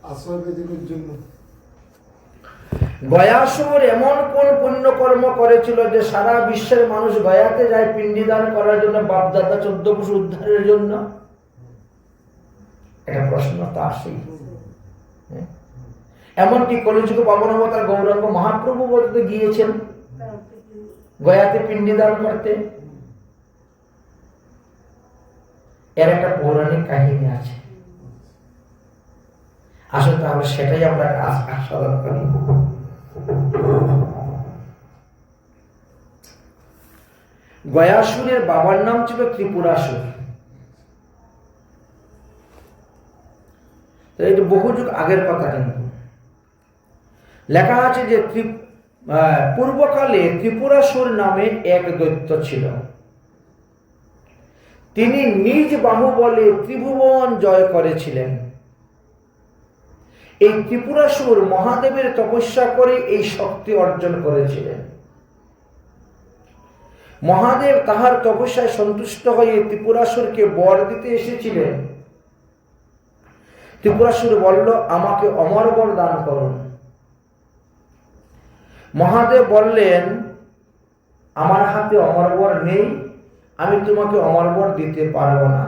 আশ্রয় পেতে জন্য। গয়াসুর এমন কোন পুণ্যকর্ম করেছিল যে সারা বিশ্বের মানুষ গয়াতে যায় পিণ্ডিদান করার জন্য, বাপদাদা 14 বছর উদ্ধারের জন্য? এটা প্রশ্ন তো আসেই। এমনকি কলিযুগ পাবন অবতার গৌরাঙ্গ মহাপ্রভু বলতে গিয়েছেন গয়াতে পিণ্ডিদান করতে। এর একটা পৌরাণিক কাহিনী আছে। আসলে তাহলে সেটাই আমরা আস্বাদন করি। গয়াসুরের বাবার নাম ছিল ত্রিপুরাসুর। এটা বহু যুগ আগের কথা। কিন্তু লেখা আছে যে পূর্বকালে ত্রিপুরাসুর নামে এক দৈত্য ছিল। তিনি নিজ বাহুবলে ত্রিভুবন জয় করেছিলেন। এই ত্রিপুরাসুর মহাদেবের তপস্যা করে এই শক্তি অর্জন করেছিলেন। মহাদেব তাহার তপস্যায় সন্তুষ্ট হয়ে ত্রিপুরাসুরকে বর দিতে এসেছিলেন। ত্রিপুরাসুর বলল, আমাকে অমর বর দান করুন। মহাদেব বললেন, আমার হাতে অমর বর নেই, আমি তোমাকে অমর বর দিতে পারবো না।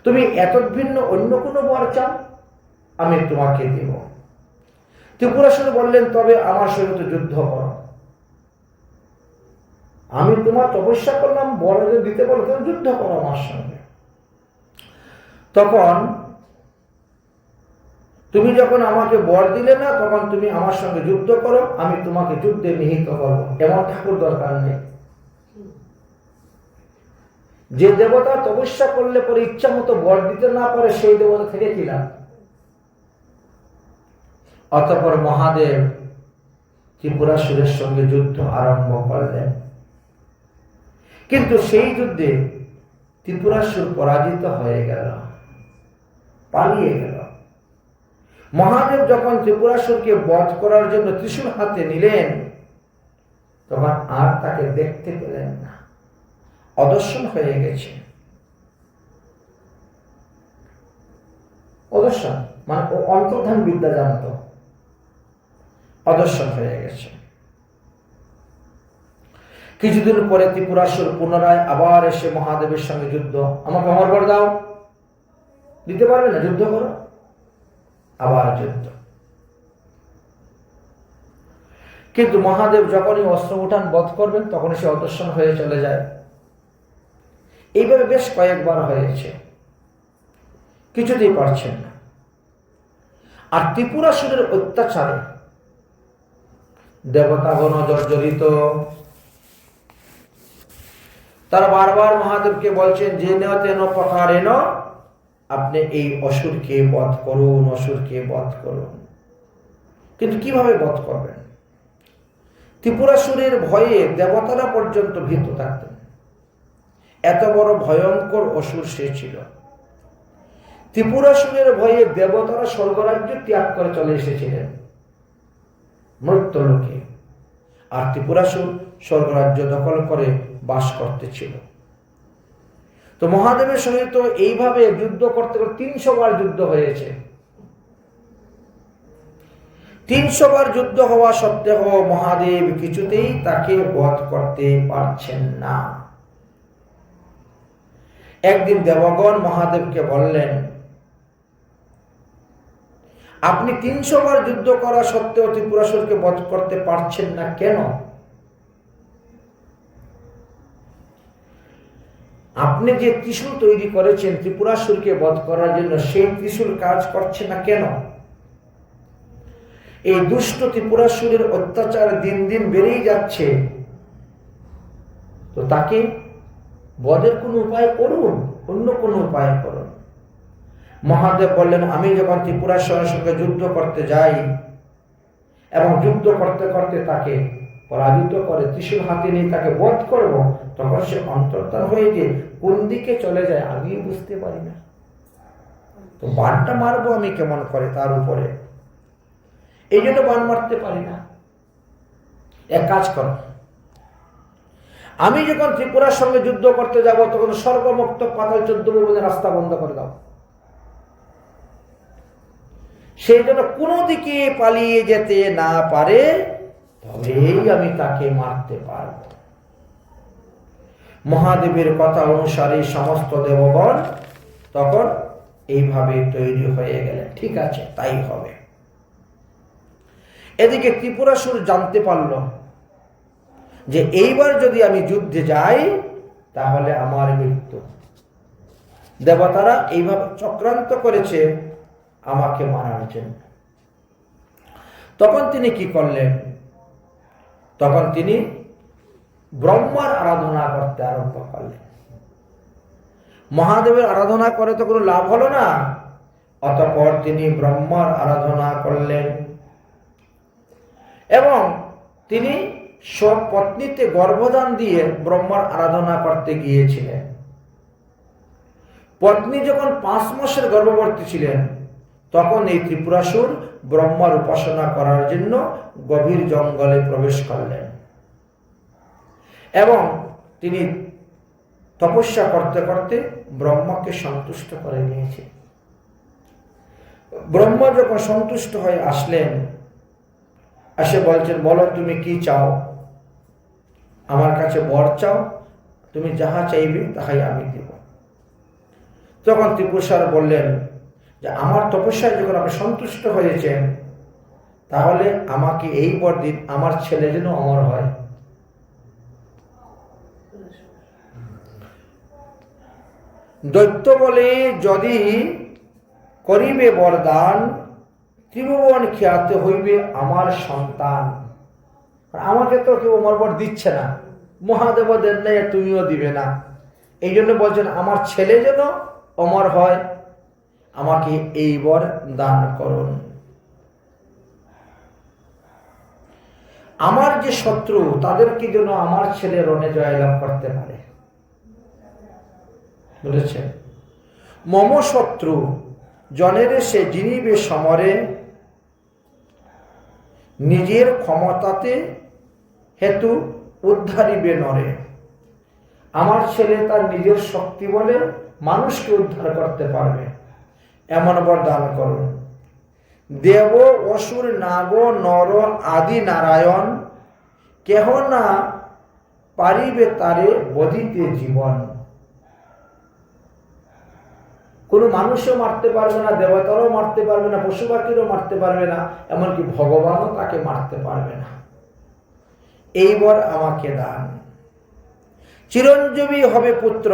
তুমি এত ভিন্ন অন্য কোনো বর চাও, আমি তোমাকে দেব। ত্রিপুরাসুর বললেন, তবে আমার সঙ্গে যুদ্ধ করো। আমি তোমার তপস্যা করলাম, বর দিতে বলো, তুমি যুদ্ধ করো আমার সঙ্গে। তখন তুমি যখন আমাকে বর দিলে না, তখন তুমি আমার সঙ্গে যুদ্ধ করো, আমি তোমাকে যুদ্ধে নিহিত করবো। এমন ঠাকুর দরকার নেই। যে দেবতা তপস্যা করলে পরে ইচ্ছা মতো বর দিতে না পারে, সেই দেবতা থেকে কি লাভ? অতঃপর মহাদেব ত্রিপুরাসুরের সঙ্গে যুদ্ধ আরম্ভ করলেন। কিন্তু সেই যুদ্ধে ত্রিপুরাসুর পরাজিত হয়ে গেল, পালিয়ে গেল। মহাদেব যখন ত্রিপুরাসুরকে বধ করার জন্য ত্রিশূল হাতে নিলেন, তখন আর তাকে দেখতে পেলেন না, অদর্শন হয়ে গেছে। অদর্শন মানে ও অন্তর্ধান বিদ্যা জানত, অদর্শন হয়ে গেছে। কিছুদিন পরে ত্রিপুরাসুর পুনরায় আবার এসে মহাদেবের সঙ্গে যুদ্ধ, আমাকে অমর বর দাও, দিতে পারবে না, যুদ্ধ করো। আবার যুদ্ধ। কিন্তু মহাদেব যখনই অস্ত্র উঠান বধ করবেন, তখনই সে অদর্শন হয়ে চলে যায়। এইভাবে বেশ কয়েকবার হয়েছে, কিছুতেই পারছেন না। আর ত্রিপুরাসুরের অত্যাচারে দেবতাগণ জর্জরিত। তারা বারবার মহাদেবকে বলছেন, যে তেন প্রকারেণ আপনি এই অসুরকে বধ করুন, অসুরকে বধ করুন। কিন্তু কিভাবে বধ করবেন? ত্রিপুরাসুরের ভয়ে দেবতারা পর্যন্ত ভীত থাকতেন। এত বড় ভয়ঙ্কর অসুর সে ছিল। ত্রিপুরাসুরের ভয়ে দেবতারা স্বর্গরাজ্য ত্যাগ করে চলে এসেছিলেন মর্ত্যলোকে। আর ত্রিপুরাসুর স্বর্গরাজ্য দখল করে বাস করতেছিল। তো মহাদেবের সঙ্গে তো এইভাবে যুদ্ধ করতে করতে 300 বার যুদ্ধ হয়েছে। 300 বার যুদ্ধ হওয়া সত্ত্বেও মহাদেব কিছুতেই তাকে বধ করতে পারছেন না। একদিন দেবগণ মহাদেবকে বললেন, আপনি 300 বার যুদ্ধ করা সত্ত্বেও ত্রিপুরাসুরকে বধ করতে পারছেন না কেন? আপনি যে ত্রিশূল তৈরি করেছেন ত্রিপুরাসুরকে বধ করার জন্য, সেই ত্রিশূল কাজ করছে না কেন? এই দুষ্ট ত্রিপুরাসুরের অত্যাচার দিন দিন বেড়েই যাচ্ছে। তো তাকে বধের কোনো উপায় করুন, অন্য কোনো উপায় করুন। মহাদেব বললেন, আমি যখন ত্রিপুরাসুরের সঙ্গে যুদ্ধ করতে যাই এবং যুদ্ধ করতে করতে তাকে পরাজিত করে ত্রিশূল হাতে নিয়ে তাকে বধ করব, তখন সে অন্তর্ধান হয়ে যে কোন দিকে চলে যায় আমি বুঝতে পারি না। তো বানটা মারবো আমি কেমন করে তার উপরে, এই জন্য বান মারতে পারি না। এক কাজ করো, আমি যখন ত্রিপুরার সঙ্গে যুদ্ধ করতে যাব, তখন সর্বমুক্ত পাতাল 14 ভুবনের রাস্তা বন্ধ করে দাও। সেই জন্য কোনো দিকে পালিয়ে যেতে না পারে, তবেই আমি তাকে মারতে পারব। মহাদেবের কথা অনুসারে সমস্ত দেবগণ তখন এইভাবে তৈরি হয়ে গেলেন। ঠিক আছে, তাই হবে। এদিকে ত্রিপুরাসুর জানতে পারল যে এইবার যদি আমি যুদ্ধে যাই তাহলে আমার মৃত্যু। দেবতারা এইভাবে চক্রান্ত করেছে আমাকে মারার জন্য। তখন তিনি কি করলেন? তখন তিনি ব্রহ্মার আরাধনা করতে আরম্ভ করলেন। মহাদেবের আরাধনা করে তো কোনো লাভ হলো না, অতঃপর তিনি ব্রহ্মার আরাধনা করলেন এবং তিনি সব পত্নীতে গর্ভদান দিয়ে ব্রহ্মার আরাধনা করতে গিয়েছিলেন। পত্নী যখন 5 মাসের গর্ভবতী ছিলেন তখন এই ত্রিপুরাসুর ব্রহ্মার উপাসনা করার জন্য গভীর জঙ্গলে প্রবেশ করলেন এবং তিনি তপস্যা করতে করতে ব্রহ্মাকে সন্তুষ্ট করে নিয়েছেন। ব্রহ্মা যখন সন্তুষ্ট হয়ে আসলেন, এসে বলছেন, বলো তুমি কি চাও? আমার কাছে বর চাও, তুমি যাহা চাইবে তাহাই আমি দেব। তখন ত্রিপুরাসুর বললেন যে আমার তপস্যায় যখন আপনি সন্তুষ্ট হয়েছেন তাহলে আমাকে এই বর দিন, আমার ছেলে যেন অমর হয়। দৈত্য বলে, যদি করিবে বরদান, ত্রিভুবন খ্যাত হইবে আমার সন্তান। আমাকে তো কেউ অমর বর দিচ্ছে না, মহাদেব দেন নাই, তুমিও দিবে না। এই জন্য বলছেন আমার ছেলে যেন অমর হয়, আমাকে এই বর দান করুন। আমার যে শত্রু তাদেরকে যেন আমার ছেলে রণে জয়লাভ করতে পারে। বুঝেছেন? মম শত্রু জনের সে জিনিবে সমরে, নিজের ক্ষমতাতে হেতু উদ্ধারিবে নরে। আমার ছেলে তার নিজের শক্তি বলে মানুষকে উদ্ধার করতে পারবে, এমন বর দান করুন। দেব অসুর নাগ নর আদি নারায়ণ, কেহ না পারিবে তারে বধিতে জীবন। কোনো মানুষও মারতে পারবে না, দেবতারও মারতে পারবে না, পশু পাখিরও মারতে পারবে না, এমনকি ভগবানও তাকে মারতে পারবে না। এই বর আমাকে দান। চিরঞ্জীবী হবে পুত্র,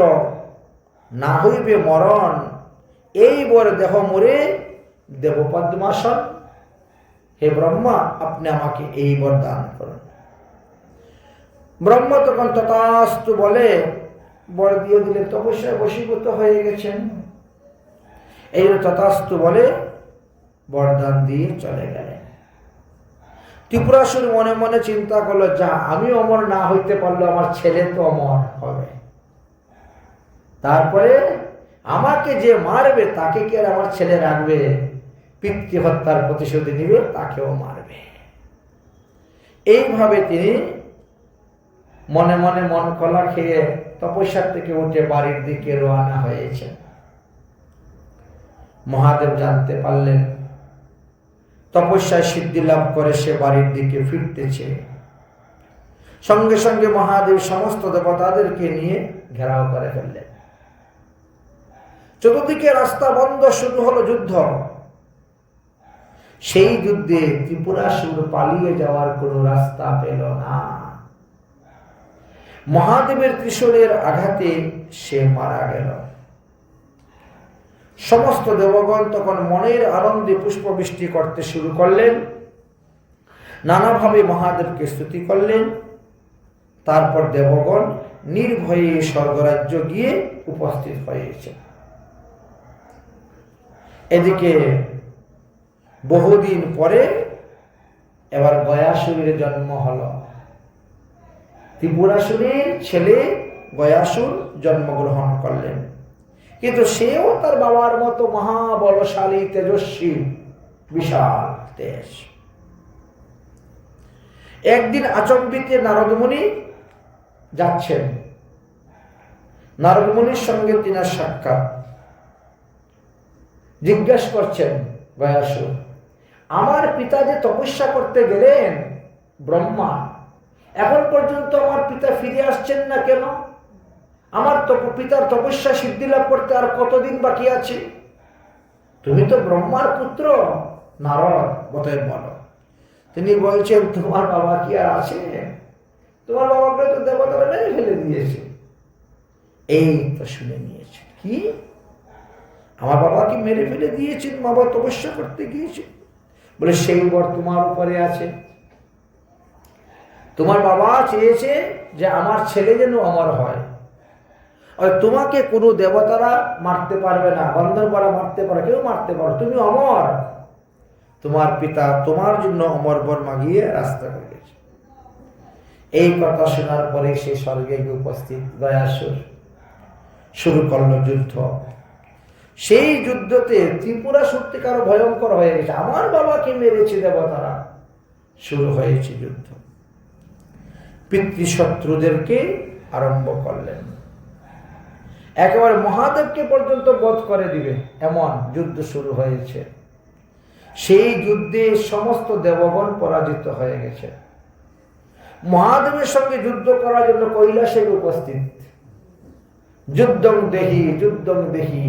না হইবে মরণ, এই বর দেহ মোরে দেব পদ্মাসন। হে ব্রহ্মা, আপনি আমাকে এই বর দান করুন। ব্রহ্মা তখন তথাস্তু বলে বর দিয়ে দিলে, তপস্যায় বশীভূত হয়ে গেছেন। এই তথাস্তু বলে বরদান দিয়ে চলে গেলেন। ত্রিপুরাসুর মনে মনে চিন্তা করলো, যা আমি অমর না হইতে পারলো, আমার ছেলে তো অমর হবে। তারপরে আমাকে যে মারবে তাকে কি আর আমার ছেলে রাখবে? পিতৃ হত্যার প্রতিশোধ নিবে, তাকেও মারবে। এইভাবে তিনি মনে মনে মন কলা খেয়ে তপস্যার থেকে উঠে বাড়ির দিকে রওনা হয়েছেন। মহাদেব জানতে পারলেন তপস্যায় সিদ্ধি লাভ করে সে বাড়ির দিকে ফিরতেছে। সঙ্গে সঙ্গে মহাদেব সমস্ত দেবতাদেরকে নিয়ে ঘেরাও করে ফেললেন। চতুর্দিকে রাস্তা বন্ধ, শুরু হলো যুদ্ধ। সেই যুদ্ধে ত্রিপুরাসুর পালিয়ে যাওয়ার কোনো রাস্তা পেল না। মহাদেবের ত্রিশূলের আঘাতে সে মারা গেল। সমস্ত দেবগণ তখন মনের আনন্দে পুষ্পবৃষ্টি করতে শুরু করলেন, নানাভাবে মহাদেবকে স্তুতি করলেন। তারপর দেবগণ নির্ভয়ে স্বর্গরাজ্য গিয়ে উপস্থিত হয়েছে। এদিকে বহুদিন পরে এবার গয়াসুরের জন্ম হল। ত্রিপুরাসুরের ছেলে গয়াসুর জন্মগ্রহণ করলেন, কিন্তু সেও তার বাবার মতো মহাবলশালী, তেজস্বী, বিশাল তেজ। একদিন আচম্বিতে নারদমুনি যাচ্ছেন। নারদমুনির সঙ্গে তিনার সাক্ষাৎ। জিজ্ঞাসা করছেন গয়াসুর, আমার পিতা যে তপস্যা করতে গেলেন ব্রহ্মা, এখন পর্যন্ত আমার পিতা ফিরে আসছেন না কেন? আমার পিতার তপস্যা সিদ্ধি লাভ করতে আর কতদিন বাকি আছে? তুমি তো ব্রহ্মার পুত্র নারদ, অতএব বলো। তিনি বলছেন, তোমার বাবা কি আর আছে? তোমার বাবাকে তো দেবতারা মেরে ফেলে দিয়েছে। এই তো শুনে নিয়েছে। কি? আমার বাবাকে মেরে ফেলে দিয়েছেন? বাবা তপস্যা করতে গিয়েছে। বলে, সেই বর তোমার উপরে আছে। তোমার বাবা চেয়েছে যে আমার ছেলে যেন অমর হয়, আর তোমাকে কোনো দেবতারা মারতে পারবে না, গন্ধর্বরা মারতে পারে, কেউ মারতে পারো, তুমি অমর। তোমার পিতা তোমার জন্য অমর বর মাগিয়ে রাস্তা করে গেছে। এই কথা শোনার পরে সে স্বর্গে গিয়ে উপস্থিত গয়াসুর শুরু করলো যুদ্ধ। সেই যুদ্ধতে ত্রিপুরা সত্যিকার ভয়ঙ্কর হয়ে গেছে। আমার বাবাকে মেরেছে দেবতারা। শুরু হয়েছে যুদ্ধ। পিতৃশত্রুদেরকে আরম্ভ করলেন, একেবারে মহাদেবকে পর্যন্ত বধ করে দিবে, এমন যুদ্ধ শুরু হয়েছে। সেই যুদ্ধে সমস্ত দেবগণ পরাজিত হয়ে গেছে। মহাদেবের সঙ্গে যুদ্ধ করার জন্য কৈলাসে উপস্থিত। যুদ্ধং দেহি, যুদ্ধং দেহি।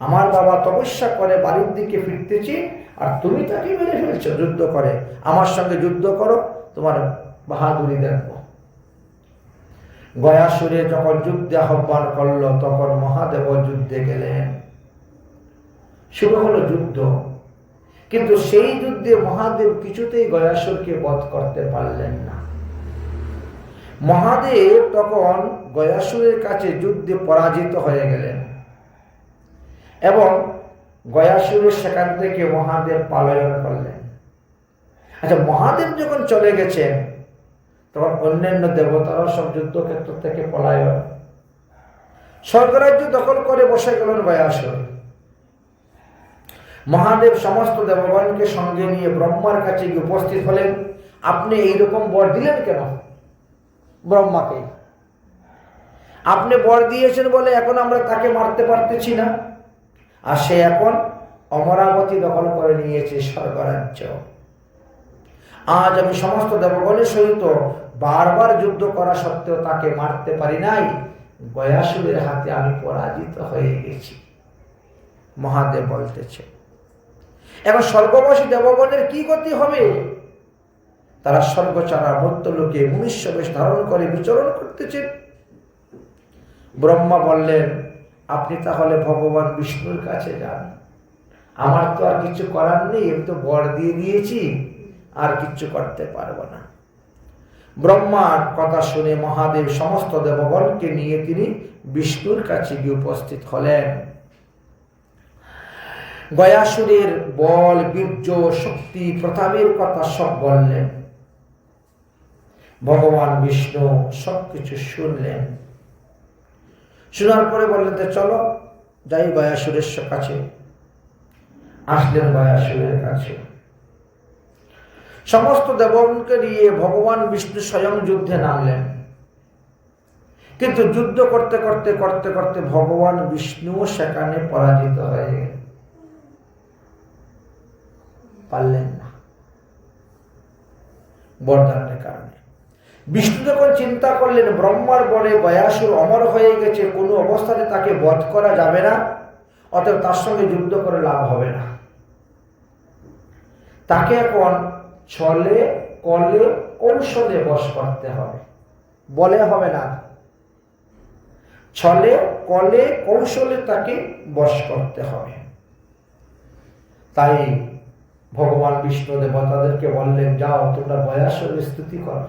আমার বাবা তপস্যা করে বাড়ির দিকে ফিরতেছি, আর তুমি তাকে মেরে ফেলছো যুদ্ধ করে। আমার সঙ্গে যুদ্ধ করো, তোমার বাহাদুরি দেখবো। গয়াসুরে যখন যুদ্ধে আহ্বান করলো, তখন মহাদেব যুদ্ধে গেলেন। শুরু হলো যুদ্ধ। কিন্তু সেই যুদ্ধে মহাদেব কিছুতেই গয়াসুরকে বধ করতে পারলেন না। মহাদেব তখন গয়াসুরের কাছে যুদ্ধে পরাজিত হয়ে গেলেন এবং গয়াসুরের সেখান থেকে মহাদেব পলায়ন করলেন। আচ্ছা, মহাদেব যখন চলে গেছেন, তখন অন্যান্য দেবতারাও সব যুদ্ধক্ষেত্র থেকে পলায়ন। স্বর্গরাজ্য দখল করে বসে গেলেন গয়াসুর। মহাদেব সমস্ত দেবগণকে সঙ্গে নিয়ে ব্রহ্মার কাছে গিয়ে উপস্থিত হলেন। আপনি এইরকম বর দিলেন কেন ব্রহ্মাকে? আপনি বর দিয়েছেন বলে এখন আমরা তাকে মারতে পারতেছি না, আর সে এখন অমরাবতী দখল করে নিয়েছে স্বর্গরাজ্য। আজ আমি সমস্ত দেবগণের সহিত বারবার যুদ্ধ করা সত্ত্বেও তাকে মারতে পারি নাই। গয়াসুরের হাতে আমি পরাজিত হয়ে গেছি, মহাদেব বলতেছে। এখন স্বর্গবাসী দেবগণের কি গতি হবে? তারা স্বর্গ ছাড়া মর্ত্যলোকে মনুষ্য বেশ ধারণ করে বিচরণ করতেছে। ব্রহ্মা বললেন, আপনি তাহলে ভগবান বিষ্ণুর কাছে যান, আমার তো আর কিছু করার নেই, আমি তো বর দিয়ে দিয়েছি, আর কিচ্ছু করতে পারবো না। ব্রহ্মার কথা শুনে মহাদেব সমস্ত দেবগণকে নিয়ে তিনি বিষ্ণুর কাছে গিয়ে উপস্থিত হলেন। গয়াসুরের বল, বীর্য, শক্তি, প্রতাপের কথা সব বললেন। ভগবান বিষ্ণু সবকিছু শুনলেন। শোনার পরে বললেন, চলো যাই গয়াসুরের কাছে। আসলেন গয়াসুরের কাছে। সমস্ত দেবগণকে নিয়ে ভগবান বিষ্ণু স্বয়ং যুদ্ধে নামলেন। কিন্তু যুদ্ধ করতে করতে করতে করতে ভগবান বিষ্ণু সেখানে পরাজিত হয়ে গেলেন, পারলেন না বরদানের কারণে। বিষ্ণু যখন চিন্তা করলেন ব্রহ্মার বলে গয়াসুর অমর হয়ে গেছে, কোনো অবস্থাতে তাকে বধ করা যাবে না, অতএব তার সঙ্গে যুদ্ধ করে লাভ হবে না। তাকে এখন ছলে কলে কৌশলে বশ করতে হবে, বলে হবে না। ছলে কলে কৌশলে তাকে বশ করতে হবে। তাই ভগবান বিষ্ণু দেবতাদেরকে বললেন, যাও তোমরা গয়াসুরের স্তুতি করো,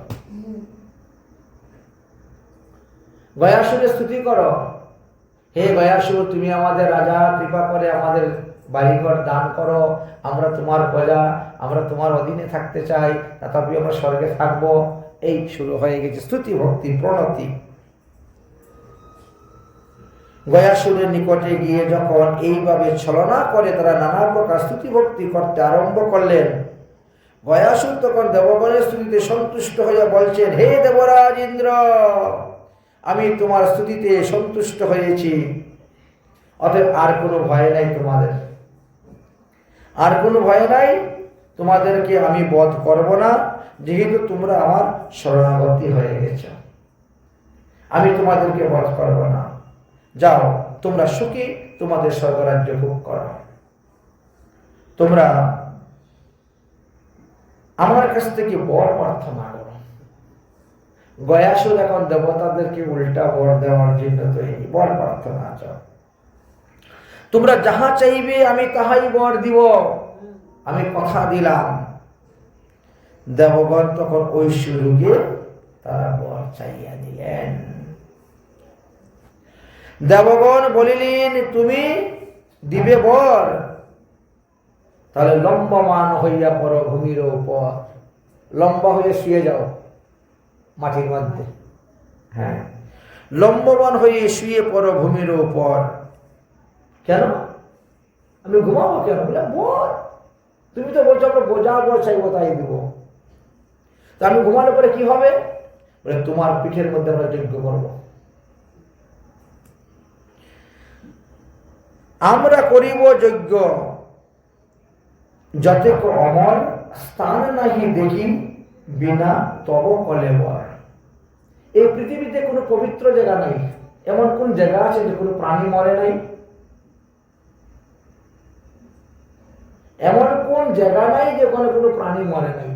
গয়াসুরের স্তুতি করো। হে গয়াসুর, তুমি আমাদের রাজা, কৃপা করে আমাদের বাড়িঘর দান করো, আমরা তোমার প্রজা, আমরা তোমার অধীনে থাকতে চাই, তথাপি আমরা স্বর্গে থাকবো। এই শুরু হয়ে গেছে স্তুতি, ভক্তি, প্রণতি। গয়াসুরের নিকটে গিয়ে যখন এইভাবে ছলনা করে তারা নানা প্রকার স্তুতি ভক্তি করতে আরম্ভ করলেন, গয়াসুর তখন দেবগণের স্তুতিতে সন্তুষ্ট হইয়া বলছেন, হে দেবরাজ ইন্দ্র, আমি তোমার স্তুতিতে সন্তুষ্ট হয়েছি, অতএব আর কোনো ভয় নাই তোমাদের, আর কোনো ভয় নাই। তোমাদেরকে আমি বধ করব না, যেহেতু তোমরা আমার শরণাগতি হয়ে গেছ। আমি তোমাদেরকে বধ করব না, যাও তোমরা সুখী তোমাদের স্বর্গরাজ্য ভোগ করো। তোমরা আমার কাছ থেকে বর প্রার্থনা করো। গয়াসুর এখন দেবতাদেরকে উল্টা বর দেওয়ার জন্য তৈরি, বর প্রার্থনা চাও। তোমরা যাহা চাইবে আমি তাহাই বর দিব, আমি কথা দিলাম। দেবগণ তখন ওই সুযোগে তারা বর চাইয়া দিলেন। দেবগণ বলিলেন তুমি দিবে বর, তাহলে লম্বমান হইয়া পড়ো ভূমির উপর, লম্বা হয়ে শুয়ে যাও মাটির মধ্যে। হ্যাঁ, লম্বমান হয়ে শুয়ে পড়ো ভূমির উপর। কেন? আমি ঘুমাবো কেন? বলে বর, তুমি তো বলছো আমরা বোঝা বর চাইবো তাই দিব। তা আমি ঘুমালে পরে কি হবে? বলে তোমার পিঠের মধ্যে আমরা যজ্ঞ করবো। আমরা করিব যজ্ঞ, যাতে অমর স্থান নাহি দেখি বিনা তব কলেবর। এই পৃথিবীতে কোনো পবিত্র জায়গা নাই। এমন কোন জায়গা আছে যে কোনো প্রাণী মরে নাই? এমন কোন জায়গা নাই যেখানে কোনো প্রাণী মরে নাই?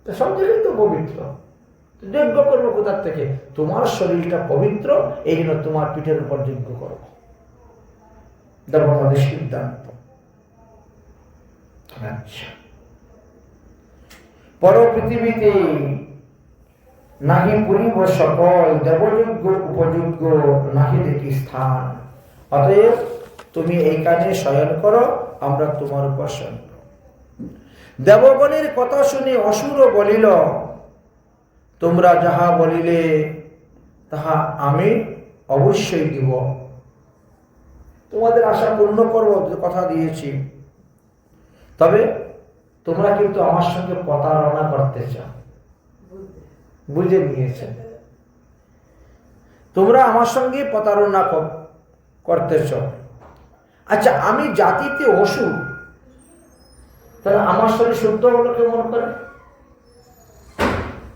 সব জায়গায় তো পবিত্র। যজ্ঞ করবো কোথার থেকে? তোমার শরীরটা পবিত্র, এই জন্য তোমার পিঠের উপর যজ্ঞ করবো। দেবতাদের সিদ্ধান্ত। আচ্ছা, পর পৃথিবীতে নাহি পুরিব সকল, দেবযজ্ঞ উপযজ্ঞ নাহি দেখি স্থান। অতএব তুমি এইখানে শয়ন করো, আমরা তোমার উপর শয়ন করব। দেবগণের কথা শুনে অসুর বলিল তোমরা যাহা বলিলে তাহা আমি অবশ্যই দিব, তোমাদের আশা পূর্ণ করবো, কথা দিয়েছি। তবে তোমরা কিন্তু আমার সঙ্গে প্রতারণা করতে চাও, বুঝে নিয়েছেন? তোমরা আমার সঙ্গে প্রতারণা করতেছ। আচ্ছা, আমি জাতিতে অসুর, তাহলে আমার শরীর শুদ্ধ হলো কেমন করে?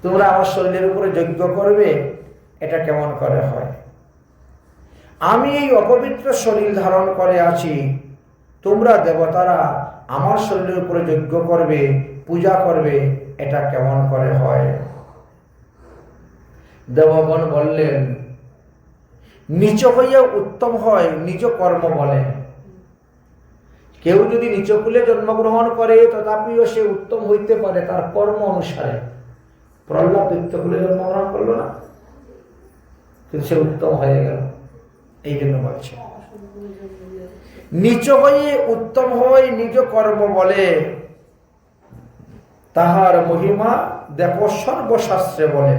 তোমরা আমার শরীরের উপরে যজ্ঞ করবে, এটা কেমন করে হয়? আমি এই অপবিত্র শরীর ধারণ করে আছি, তোমরা দেবতারা আমার শরীরের উপরে যজ্ঞ করবে, পূজা করবে, এটা কেমন করে হয়? দেবগণ বললেন নিচ হইয়া উত্তম হয় নিজ কর্ম বলে। কেউ যদি নিচ কুলে জন্মগ্রহণ করে তথাপিও সে উত্তম হইতে পারে তার কর্ম অনুসারে। প্রহ্লাদ দৈত্য কুলে জন্মগ্রহণ করলো না, কিন্তু সে উত্তম হয়ে গেল। এই জন্য বলছে নিচ হয়ে উত্তম হয় নিজ কর্ম বলে, তাহার মহিমা দেখো সর্বশাস্ত্রে বলে।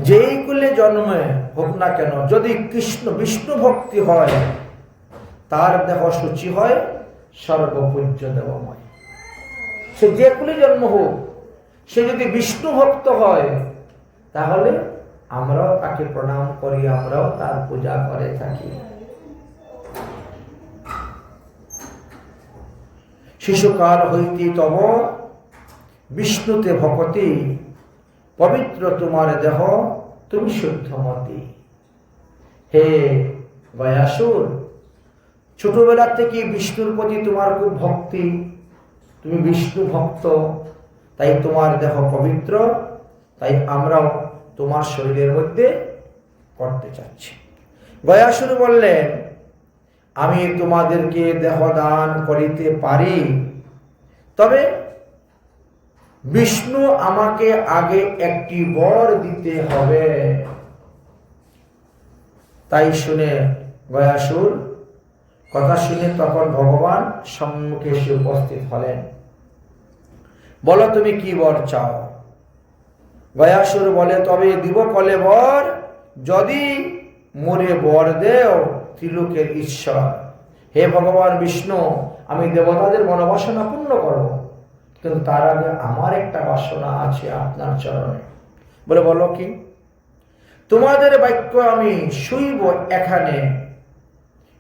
যেই কুলে জন্মে হোক না কেন, যদি কৃষ্ণ বিষ্ণু ভক্তি হয় তার দেহ সূচি হয় সর্বপূজ্য দেবময়। সে যে কুলে জন্ম হোক, সে যদি বিষ্ণু ভক্ত হয় তাহলে আমরাও তাকে প্রণাম করি, আমরাও তার পূজা করে থাকি। শিশুকাল হইতে তব বিষ্ণুতে ভকতি, পবিত্র তোমার দেহ তুমি শুদ্ধমতি। হে গয়াসুর, ছোটবেলা থেকে বিষ্ণুর প্রতি তোমার খুব ভক্তি, তুমি বিষ্ণু ভক্ত, তাই তোমার দেহ পবিত্র, তাই আমরাও তোমার শরীরের মধ্যে করতে চাচ্ছি। গয়াসুর বললেন আমি তোমাদেরকে দেহ দান করিতে পারি, তবে বিষ্ণু আমাকে আগে একটি বর দিতে হবে। তাই শুনে গয়াসুর কথা শুনে তখন ভগবান সম্মুখে এসে উপস্থিত হলেন। বলো তুমি কি বর চাও? গয়াসুর বলে তবে দিব কলে বর, যদি মোরে বর দেও ত্রিলোকের ঈশ্বর। হে ভগবান বিষ্ণু, আমি দেবতাদের মনোবাসনা পূর্ণ করব, কিন্তু তার আগে আমার একটা বাসনা আছে আপনার চরণে। বলে বলো কি? তোমাদের বাক্য আমি শুইব এখানে,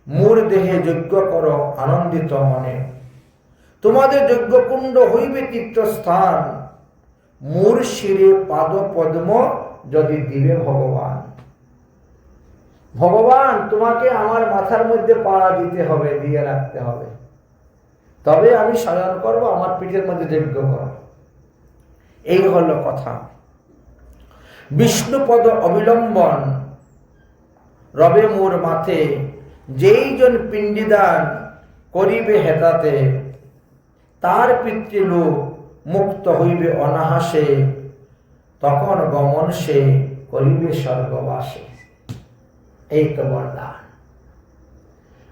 মোর দেহে যজ্ঞ করো আনন্দিত মনে। তোমাদের যজ্ঞকুণ্ড হইবে তীর্থস্থান, মোর শিরে পাদ পদ্ম যদি দিবে ভগবান। ভগবান তোমাকে আমার মাথার মধ্যে পা দিতে হবে, দিয়ে রাখতে হবে, তবে আমি শয়ন করব, আমার পিঠের মধ্যে যজ্ঞ কর। এই হলো কথা। বিষ্ণুপদ অবিলম্বন রবে মোর মাথে, যেই জন পিণ্ডিদান করিবে হেতাতে, তার পিতৃলোক মুক্ত হইবে অনাহাসে, তখন গমন সে করিবে স্বর্গবাসে। এই তো বরদান।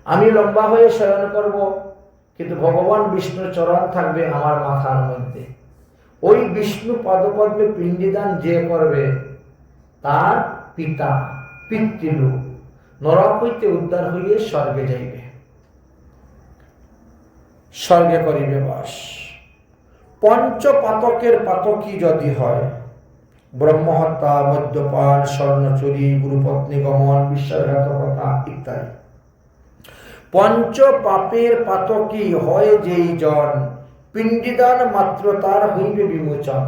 আমি লম্বা হয়ে শয়ন করব, কিন্তু ভগবান বিষ্ণুর চরণ থাকবে আমার মাথার মধ্যে। ওই বিষ্ণু পদপদ্মে পিণ্ডিদান যে করবে, তার পিতা পিতৃলোক নরক হইতে উদ্ধার হইয়ে স্বর্গে যাইবে, স্বর্গে করিবে বাস। পঞ্চপাতকের পাতকী যদি হয়, ব্রহ্মহত্যা, মদ্যপান, স্বর্ণচুরি, গুরুপত্নী গমন, বিশ্বাসঘাতকতা ইত্যাদি, পঞ্চ পাপের পাতকী হয় যেই জন, পিণ্ডিদান মাত্র তার হইবে বিমোচন।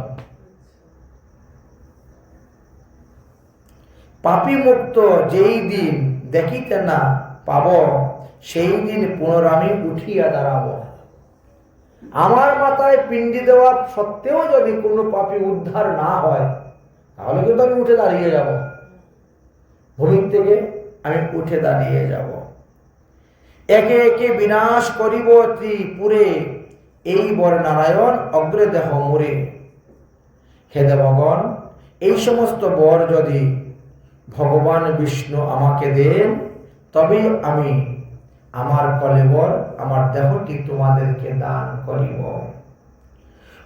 পাপী মুক্ত যেই দিন দেখিতে না পাব, সেই দিন পুনরামি উঠিয়া দাঁড়াব। আমার মাথায় পিণ্ডি দেওয়া সত্ত্বেও যদি কোনো পাপী উদ্ধার না হয়, তাহলে কিন্তু আমি উঠে দাঁড়িয়ে যাব, ভূমির থেকে আমি উঠে দাঁড়িয়ে যাব। একে একে বিনাশ করিব ত্রিপুরে, এই বর নারায়ণ অগ্রে দেহ মোরে। হে দেবগণ, এই সমস্ত বর যদি ভগবান বিষ্ণু আমাকে দেন, তবে আমি আমার কলেবর, আমার দেহটি তোমাদেরকে দান করিব।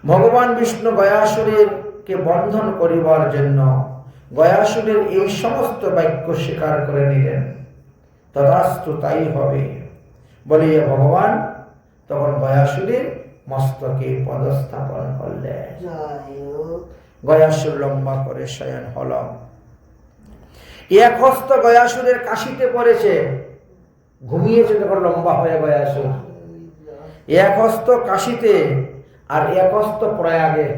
ভগবান বিষ্ণু গয়াসুরকে বন্ধন করিবার জন্য গয়াসুরের এই সমস্ত বাক্য স্বীকার করে নিলেন। তথাস্তু তাই হবে বলিয়া ভগবান তখন গয়াসুরের মস্তকে পদস্থাপন করলেন। গয়াসুর লম্বা করে শয়ন হল। এক হস্ত গয়াসুরের কাশিতে পড়েছে, ঘুমিয়েছে তখন লম্বা হয়ে গয়াসুর। এক হস্ত কাশিতে আর এক হস্ত প্রয়াগে,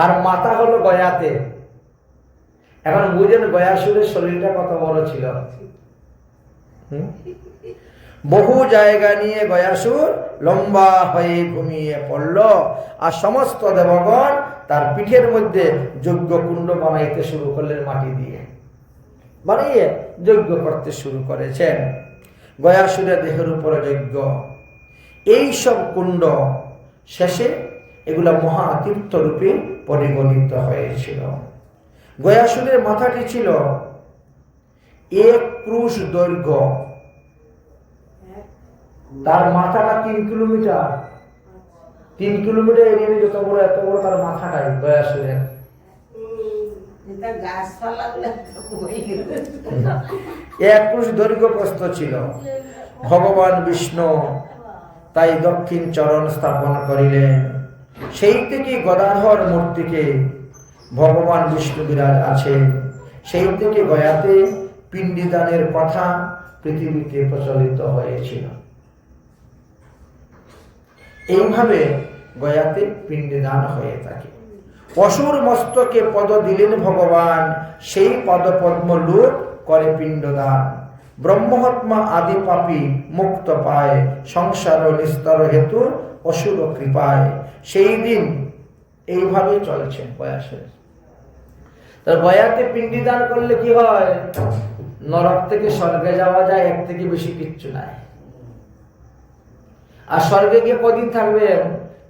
আর মাথা হলো গয়াতে। এখন বুঝেন গয়াসুরের শরীরটা কত বড় ছিল। বহু জায়গা নিয়ে গয়াসুর লম্বা হয়ে ঘুমিয়ে পড়ল, আর সমস্ত দেবগণ তার পিঠের মধ্যে যজ্ঞকুণ্ড বানাইতে শুরু করলেন, মাটি দিয়ে বানিয়ে যজ্ঞ করতে শুরু করেছেন। গয়াসুরের দেহের উপরে যজ্ঞ। এই সব কুণ্ড শেষে এগুলা মহাতীর্থ রূপে পরিগণিত হয়েছিল। গয়াসুরের মাথাটি ছিল 1 ক্রুশ দৈর্ঘ্য, তার মাথাটা 3 কিলোমিটার। 3 কিলোমিটার এরিয়া যত বড়, এত বড় তার মাথাটাই গয়াসুরের। 1 ক্রুশ দৈর্ঘ্য প্রস্থ ছিল। ভগবান বিষ্ণু তাই দক্ষিণ চরণ স্থাপন করিলেন। সেই থেকে গদাধর মূর্তিকে ভগবান বিষ্ণু বিরাজ আছেন। সেই থেকে গয়াতে পিণ্ডিদানের কথা পৃথিবীতে প্রচলিত হয়েছিল। এইভাবে গয়াতে পিণ্ডদান হয়ে থাকে। পশুর মস্তকে পদ দিলেন ভগবান, সেই পদপদ্ম লোক করে পিণ্ডদান। ব্রহ্মহত্মা আদি পাপী মুক্ত পায়, সংসার নিস্তার হেতু অসুর কৃপায়। সেই দিন এইভাবে চলছে গয়াসে। গয়াতে পিণ্ডদান করলে কি হয়? নরক থেকে স্বর্গে যাওয়া যায়, এর থেকে বেশি কিচ্ছু নাই। আর স্বর্গে গিয়ে কদিন থাকবেন?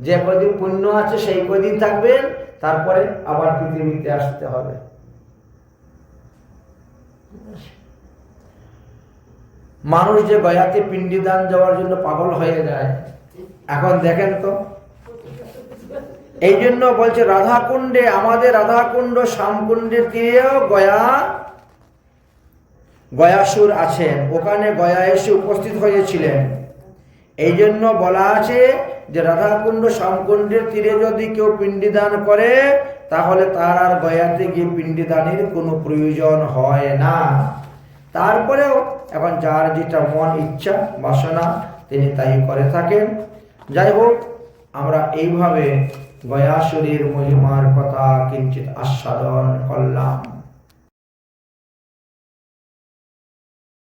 যে কদিন পুণ্য আছে সেই কদিন থাকবেন, তারপরে আবার পৃথিবীতে আসতে হবে। মানুষ যে গয়াতে পিণ্ডদান যাওয়ার জন্য পাগল হয়ে যায়, এখন দেখেন তো। এই জন্য বলছে রাধাকুণ্ডে, আমাদের রাধাকুণ্ড শ্যামকুণ্ডের তীরেও গয়াসুর আছেন। ওখানে গয়া এসে উপস্থিত হয়েছিলেন। এই জন্য বলা আছে যে রাধাকুণ্ড শ্যামকুণ্ডের তীরে যদি কেউ পিণ্ডদান করে, তাহলে তার আর গয়াতে গিয়ে পিণ্ডদানের কোনো প্রয়োজন হয় না। তারপরেও এখন যার যেটা মন ইচ্ছা বাসনা, তিনি তাই করে থাকেন। যাই হোক, আমরা এইভাবে গয়াসুরীর মহিমার কথা কিঞ্চিত আস্বাদন করলাম।